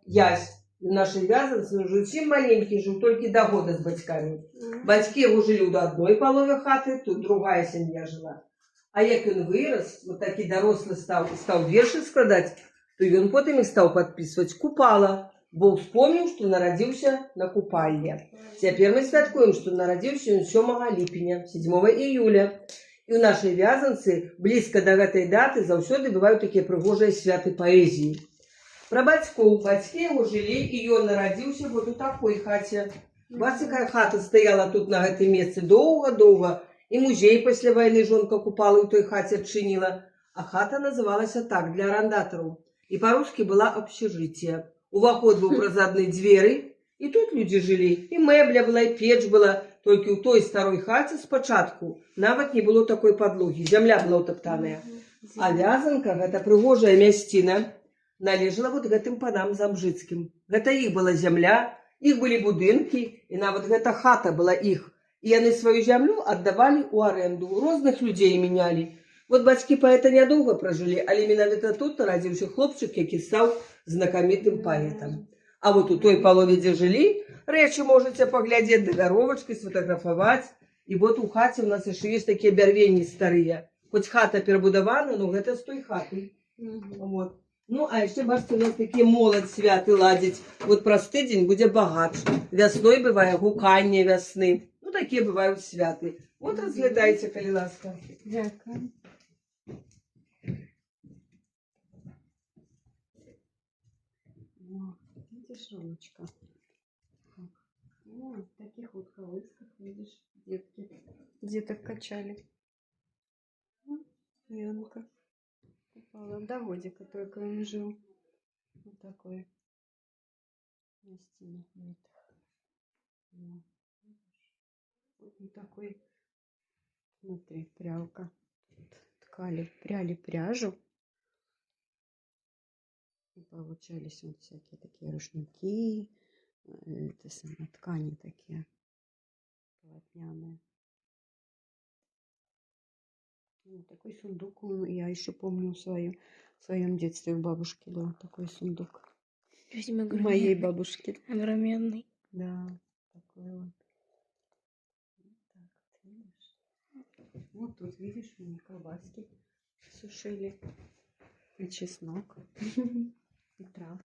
Ясь. Наши вязанцы уже всем маленький жил, только до года с батьками. Батьки его жили до одной половины хаты, тут другая семья жила. А як он вырос, вот таки дорослый стал верши складать, то он потом их стал подписывать купала. Бо вспомнил, что народился на купальне. Теперь мы святкуем, что народился он 7 липеня, 7 июля. И у нашей вязанцы близко до этой даты завсёды бывают такие пригожие святы поэзии. Про бацькоў. Бацькі яго жылі, і ён нарадзіўся вот у такой хаце. Бачыце, какая хата стаяла тут на гэтым месцы доўга-доўга. І музей пасля вайны жонка купала ў той хаце адчыніла. А хата называлася так, для арандатараў. І па-рускі была общежитие. Уваход быў праз адны дзверы, і тут людзі жылі. І мэбля была, і печ была. Толькі ў той старой хаце спачатку нават не было такой падлогі. Зямля была ўтаптаная. А вязанка, гэта прыгожая мясціна, належала вот гэтым панам замжыцкім. Гэта іх была зямля, іх былі будынкі, і нават гэта хата была іх. І яны сваю зямлю аддавалі ў арэнду, розных людзей мінялі. Вот бацькі паэта нядоўга пражылі, але менавіта тут нарадзіўся хлопчык, які стаў знакамітым паэтам. А вот у той палове, дзе жылі, рэчы можаце паглядзець, да вяровачкай сфотаграфаваць. І вот у хаце у нас яшчэ ёсць такія бярвенні старыя. Хоць хата перабудавана, но гэта з той хаты. Вот. Ну, а яшчэ, бачыце, у нас такія моладзь святы ладзяць. Вот праз тыдзень будзе багач. Вясной бывае гуканне вясны. Ну, такія бываюць святы. Вот разглядайце, калі ласка. Дякую. Видишь, Ромочка? Вот в таких вот колысках, видишь, детки. Деток качали. Янка. Попала до годика только он жил. Вот такой. На стене. Вот такой. Смотри, прялка. Ткали, пряли пряжу. И получались вот всякие такие рушники. Это самое, ткани такие полотняные. Вот такой сундук я еще помню в своем детстве у бабушки был такой сундук. У моей бабушки. Огроменный. Да, такой вот. Вот так вот, видишь? Вот тут, видишь, мы колбаски сушили. И чеснок. И трав.